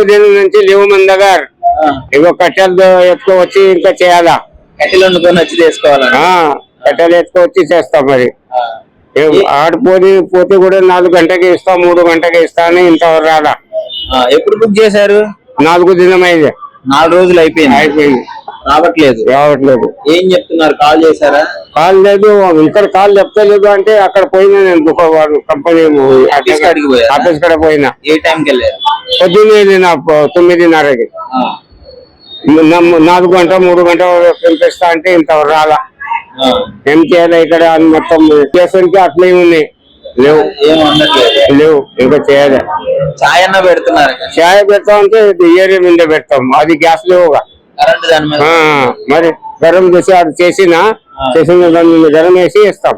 దీని నుంచి లేవు మన దగ్గర ఇగో కట్టెలు ఎత్తుకోవచ్చి ఇంకా చేయాలా. కట్టెలు వండుకొని వచ్చి చేసుకోవాలా? కట్టెలు ఎత్తుకోవచ్చి చేస్తాం. మరి పోతే కూడా 4 గంటకి ఇస్తా 3 గంటకి ఇస్తా అని ఇంతవరకు రాలా. ఎప్పుడు బుక్ చేశారు? 4 దినం అయింది. 4 రోజులు అయిపోయింది. రావట్లేదు. ఏం చెప్తున్నారు? కాల్ చేశారా? కాల్ లేదు. ఇక్కడ కాల్ చెప్తలేదు అంటే అక్కడ పోయినా నేను కంపెనీ ఆఫీస్ కాడ పోయినా. ఏ టైంకి వెళ్ళారు? పొద్దున్నే వెళ్ళిన 9:30కి. 4 గంట 3 గంట పంపిస్తా అంటే ఇంతవరకు రాలా. ఏం చేయాలి ఇక్కడ మొత్తం స్టేషన్కి అట్లే ఉన్నాయి. లేవు ఇంకా చేయాలి. చాయ్ అన్న పెడుతున్నారు? చాయ్ పెడతాం అంటే ఏరియా మీద పెడతాం. అది గ్యాస్ లేవుగా. మరి గరం చేసి అది చేసిన గరం వేసి ఇస్తాం.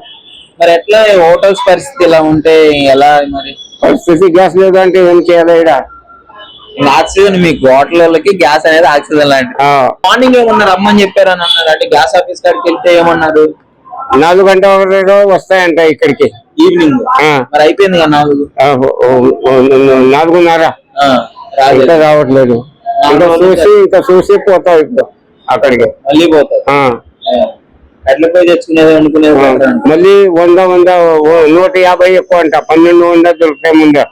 మరి ఎట్లా హోటల్స్ పరిస్థితి ఇలా ఉంటే ఎలా? మరి పరిస్థితి గ్యాస్ లేదు అంటే ఏం చేయాలి? ఇక్కడ ఆక్సిజన్ మీకు హోటల్కి గ్యాస్ అనేది ఆక్సిజన్ లాంటి. మార్నింగ్ ఏమన్నా రమ్మని చెప్పారని అన్నారు. అంటే గ్యాస్ ఆఫీస్ కాడికి వెళ్తే ఏమన్నారు? 4 గంటల వస్తాయంట ఇక్కడికి ఈవినింగ్. మరి అయిపోయింది కదా 4:30 ఇంకా రావట్లేదు. ఇంకా చూసి పోతావు ఇప్పుడు అక్కడికి. మళ్ళీ పోతావు? ఎట్లా పోయి తెచ్చుకునేది అనుకునేది? మళ్ళీ 150 ఎక్కువ అంట. 1200 దొరుకుతాయి ముందు.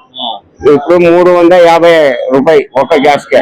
ఇప్పుడు 350 రూపాయి ఒక గ్యాస్ కి.